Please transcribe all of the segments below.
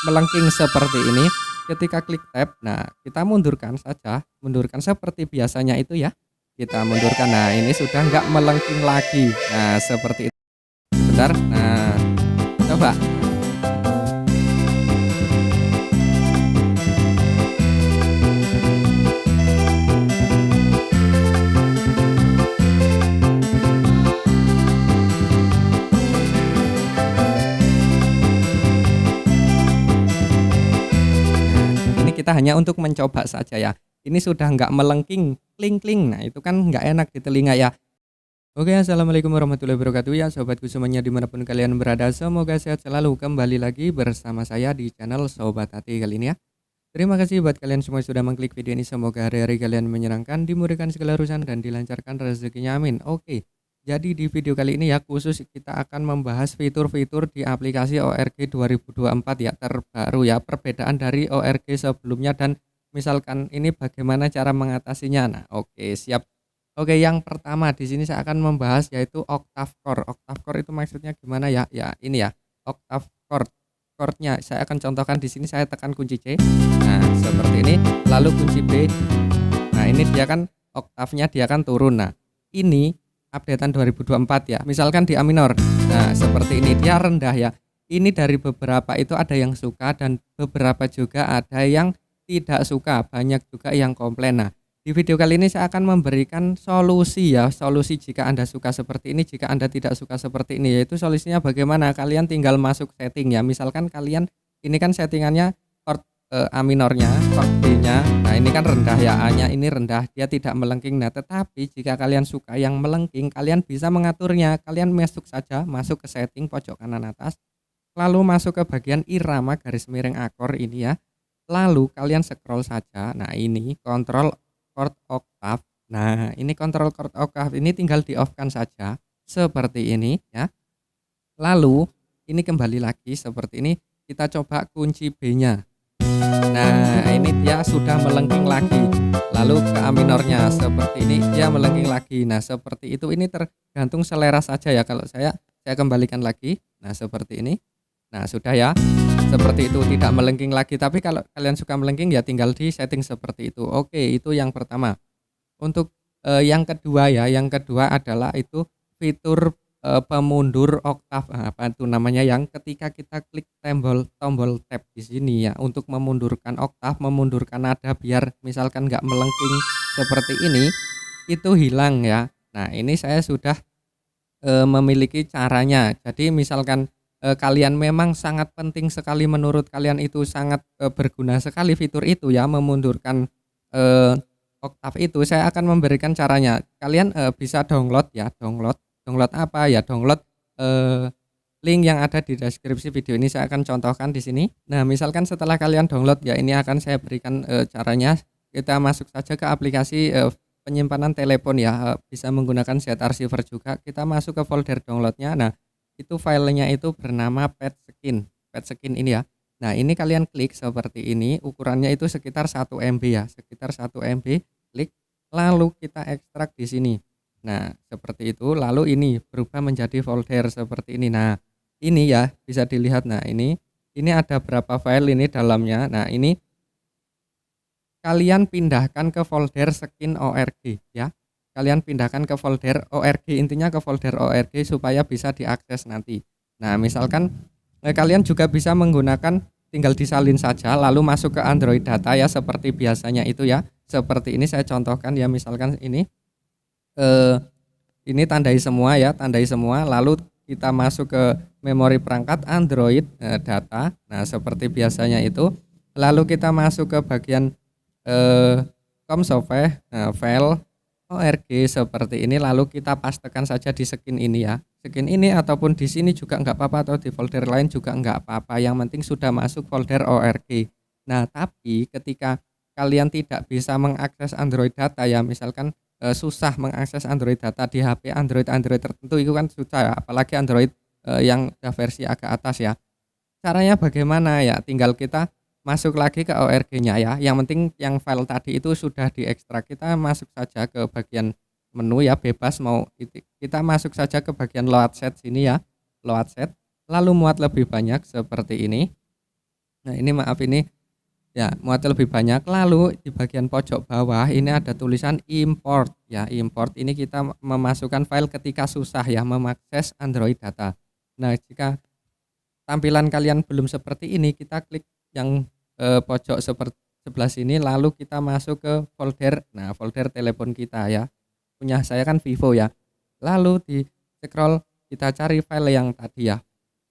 melengking seperti ini. Ketika klik tab, nah kita mundurkan saja, mundurkan seperti biasanya itu ya. Kita mundurkan, nah ini sudah nggak melengking lagi. Nah seperti itu. Sebentar, nah coba. Ini kita hanya untuk mencoba saja ya. Ini sudah nggak melengking, kling-kling. Nah itu kan nggak enak di telinga ya. Oke, assalamualaikum warahmatullahi wabarakatuh ya sobatku semuanya dimanapun kalian berada. Semoga sehat selalu. Kembali lagi bersama saya di channel Sobat Hati kali ini ya. Terima kasih buat kalian semua yang sudah mengklik video ini. Semoga hari-hari kalian menyenangkan, dimudahkan segala urusan dan dilancarkan rezekinya, amin. Oke, jadi di video kali ini ya khusus kita akan membahas fitur-fitur di aplikasi ORG 2024 ya, terbaru ya, perbedaan dari ORG sebelumnya dan misalkan ini bagaimana cara mengatasinya. Nah, oke, siap. Oke, yang pertama di sini saya akan membahas yaitu Octave Chord. Octave Chord itu maksudnya gimana ya? Ya, ini ya, Octave Chord. Chordnya saya akan contohkan di sini, saya tekan kunci C. Nah, seperti ini. Lalu kunci B. Nah, ini dia kan oktavnya dia kan turun. Nah, ini updatean 2024 ya. Misalkan di A minor. Nah, seperti ini dia rendah ya. Ini dari beberapa itu ada yang suka dan beberapa juga ada yang tidak suka. Banyak juga yang komplain. Nah, di video kali ini saya akan memberikan solusi ya, solusi jika Anda suka seperti ini, jika Anda tidak suka seperti ini, yaitu solusinya bagaimana? Kalian tinggal masuk setting ya, misalkan kalian ini kan settingannya chord A minornya, chord B-nya, nah ini kan rendah ya, A-nya ini rendah, dia tidak melengking. Nah tetapi jika kalian suka yang melengking, kalian bisa mengaturnya, kalian masuk saja, masuk ke setting pojok kanan atas, lalu masuk ke bagian irama garis miring akor ini ya, lalu kalian scroll saja, nah ini kontrol chord octave. Nah, ini kontrol chord octave ini tinggal di off kan saja seperti ini ya. Lalu ini kembali lagi seperti ini, kita coba kunci B-nya. Nah, ini dia sudah melengking lagi. Lalu ke A minornya seperti ini, dia melengking lagi. Nah, seperti itu, ini tergantung selera saja ya. Kalau saya kembalikan lagi. Nah, seperti ini. Nah, sudah ya. Seperti itu, tidak melengking lagi. Tapi kalau kalian suka melengking ya tinggal di setting seperti itu. Oke, itu yang pertama. Untuk yang kedua ya, yang kedua adalah itu fitur pemundur oktav. Nah, apa itu namanya, yang ketika kita klik tombol tab di sini ya untuk memundurkan oktav, memundurkan nada biar misalkan nggak melengking seperti ini, itu hilang ya. Nah, ini saya sudah memiliki caranya. Jadi misalkan kalian memang sangat penting sekali, menurut kalian itu sangat berguna sekali fitur itu ya, memundurkan oktav itu, saya akan memberikan caranya. Kalian bisa download ya, download apa ya, download link yang ada di deskripsi video ini, saya akan contohkan di sini. Nah, misalkan setelah kalian download ya, ini akan saya berikan caranya. Kita masuk saja ke aplikasi penyimpanan telepon ya, bisa menggunakan ZArchiver juga. Kita masuk ke folder downloadnya. Nah, itu filenya itu bernama PetSkin ini ya. Nah, ini kalian klik seperti ini, ukurannya itu sekitar 1 MB ya, sekitar 1 MB, klik, lalu kita ekstrak di sini. Nah, seperti itu, lalu ini berubah menjadi folder seperti ini. Nah, ini ya bisa dilihat. Nah, ini ada berapa file ini dalamnya. Nah, ini kalian pindahkan ke folder skin org ya. Kalian pindahkan ke folder org, intinya ke folder org supaya bisa diakses nanti. Nah, misalkan kalian juga bisa menggunakan, tinggal disalin saja lalu masuk ke Android data ya, seperti biasanya itu ya. Seperti ini saya contohkan ya, misalkan ini tandai semua ya, tandai semua, lalu kita masuk ke memori perangkat Android data. Nah, seperti biasanya itu. Lalu kita masuk ke bagian software file org seperti ini, lalu kita pastekan saja di skin ini ya, skin ini ataupun di sini juga nggak apa-apa, atau di folder lain juga nggak apa-apa, yang penting sudah masuk folder org. Nah, tapi ketika kalian tidak bisa mengakses Android data ya, misalkan susah mengakses Android data di HP Android tertentu, itu kan susah ya, apalagi Android yang versi agak atas ya. Caranya bagaimana ya, tinggal kita masuk lagi ke org-nya ya. Yang penting yang file tadi itu sudah diekstrak. Kita masuk saja ke bagian menu ya, bebas mau kita masuk saja ke bagian load set sini ya. Load set. Lalu muat lebih banyak seperti ini. Nah, ini maaf ini ya muatnya lebih banyak. Lalu di bagian pojok bawah ini ada tulisan import ya. Import ini kita memasukkan file ketika susah ya mengakses Android data. Nah, jika tampilan kalian belum seperti ini, kita klik yang pojok seperti sebelah sini lalu kita masuk ke folder. Nah, folder telepon kita ya. Punya saya kan Vivo ya. Lalu di scroll kita cari file yang tadi ya.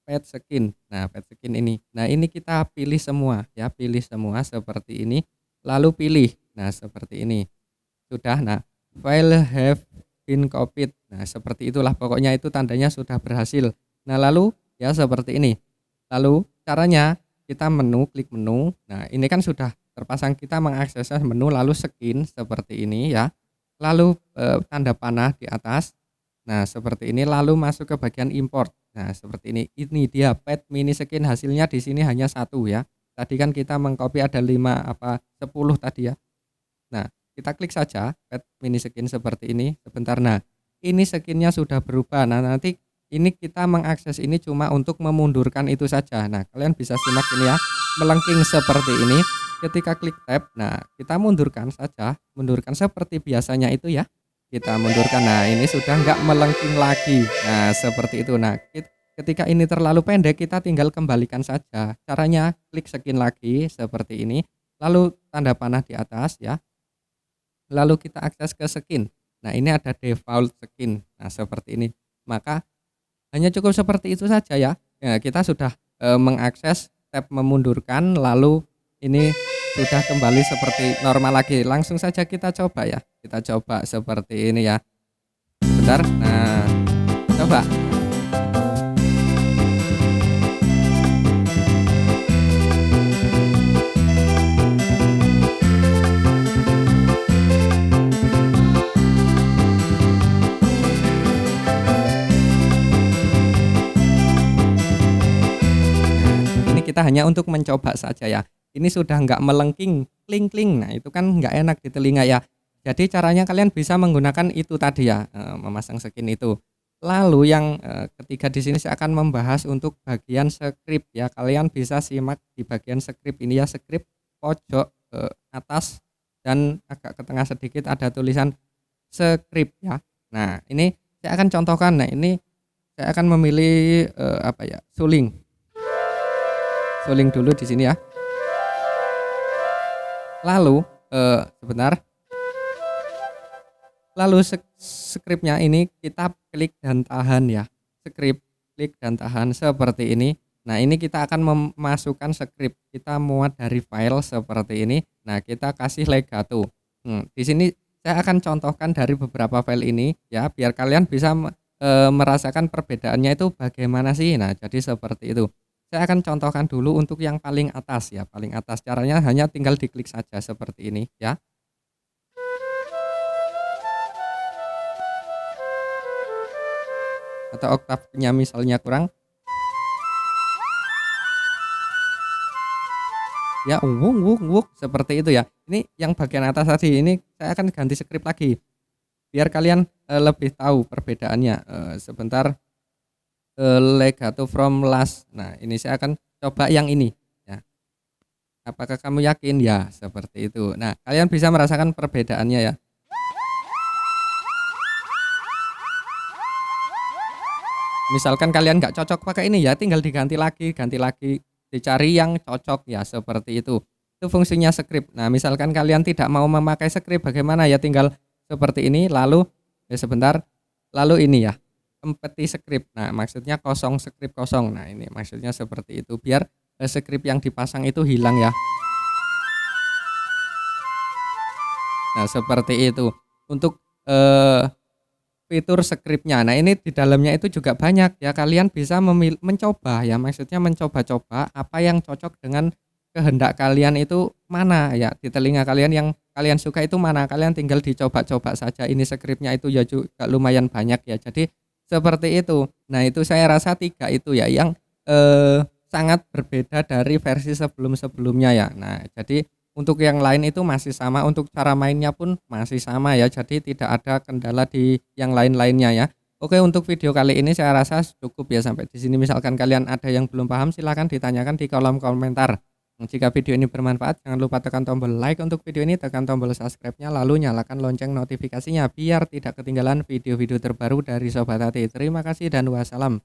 Pet skin. Nah, pet skin ini. Nah, ini kita pilih semua ya, pilih semua seperti ini. Lalu pilih. Nah, seperti ini. Sudah. Nah, file have been copied. Nah, seperti itulah pokoknya itu tandanya sudah berhasil. Nah, lalu ya seperti ini. Lalu caranya kita klik menu. Nah, ini kan sudah terpasang, kita mengakses menu lalu skin seperti ini ya. Lalu tanda panah di atas. Nah, seperti ini lalu masuk ke bagian import. Nah, seperti ini. Ini dia pet mini skin, hasilnya di sini hanya satu ya. Tadi kan kita mengcopy ada 5 apa 10 tadi ya. Nah, kita klik saja pet mini skin seperti ini sebentar. Nah, ini skinnya sudah berubah. Nah, nanti ini kita mengakses ini cuma untuk memundurkan itu saja. Nah, kalian bisa simak ini ya, melengking seperti ini. Ketika klik tab, nah kita mundurkan saja, mundurkan seperti biasanya itu ya. Kita mundurkan. Nah, ini sudah nggak melengking lagi. Nah, seperti itu. Nah, ketika ini terlalu pendek, kita tinggal kembalikan saja. Caranya klik skin lagi seperti ini. Lalu tanda panah di atas ya. Lalu kita akses ke skin. Nah, ini ada default skin. Nah, seperti ini. Maka hanya cukup seperti itu saja ya. Ya, kita sudah mengakses tab memundurkan, lalu ini sudah kembali seperti normal lagi. Langsung saja kita coba ya. Kita coba seperti ini ya. Bentar. Nah, coba. Ini kita hanya untuk mencoba saja ya. Ini sudah nggak melengking, kling-kling. Nah, itu kan nggak enak di telinga ya. Jadi caranya kalian bisa menggunakan itu tadi ya, memasang skin itu. Lalu yang ketiga di sini saya akan membahas untuk bagian script ya. Kalian bisa simak di bagian script ini ya, script pojok atas dan agak ke tengah sedikit ada tulisan script ya. Nah, ini saya akan contohkan. Nah, ini saya akan memilih apa ya? Suling. Suling dulu di sini ya. Lalu sebentar. Lalu skripnya ini kita klik dan tahan ya. Skrip, klik dan tahan seperti ini. Nah, ini kita akan memasukkan skrip. Kita muat dari file seperti ini. Nah, kita kasih legato. Di sini saya akan contohkan dari beberapa file ini ya, biar kalian bisa merasakan perbedaannya itu bagaimana sih. Nah, jadi seperti itu. Saya akan contohkan dulu untuk yang paling atas ya, paling atas. Caranya hanya tinggal diklik saja seperti ini ya. Atau oktavnya misalnya kurang. Ya, seperti itu ya. Ini yang bagian atas tadi, ini saya akan ganti skrip lagi. Biar kalian lebih tahu perbedaannya. Sebentar. Legato from last. Nah, ini saya akan coba yang ini ya. Apakah kamu yakin? Ya, seperti itu. Nah, kalian bisa merasakan perbedaannya ya. Misalkan kalian nggak cocok pakai ini ya, tinggal diganti lagi, dicari yang cocok ya, seperti itu. Itu fungsinya script. Nah, misalkan kalian tidak mau memakai script, bagaimana ya? Tinggal seperti ini, lalu sebentar, lalu ini ya. Empty script. Nah, maksudnya kosong, script kosong. Nah, ini maksudnya seperti itu biar script yang dipasang itu hilang ya. Nah, seperti itu. Untuk fitur scriptnya. Nah, ini di dalamnya itu juga banyak ya. Kalian bisa mencoba ya. Maksudnya mencoba-coba apa yang cocok dengan kehendak kalian itu mana ya. Di telinga kalian yang kalian suka itu mana. Kalian tinggal dicoba-coba saja. Ini scriptnya itu ya juga lumayan banyak ya. Jadi seperti itu. Nah, itu saya rasa 3 itu ya yang sangat berbeda dari versi sebelum-sebelumnya ya. Nah, jadi untuk yang lain itu masih sama, untuk cara mainnya pun masih sama ya. Jadi tidak ada kendala di yang lain-lainnya ya. Oke, untuk video kali ini saya rasa cukup ya sampai di sini. Misalkan kalian ada yang belum paham silahkan ditanyakan di kolom komentar. Jika video ini bermanfaat, jangan lupa tekan tombol like untuk video ini, tekan tombol subscribe-nya, lalu nyalakan lonceng notifikasinya biar tidak ketinggalan video-video terbaru dari Sobat Hati. Terima kasih dan wassalam.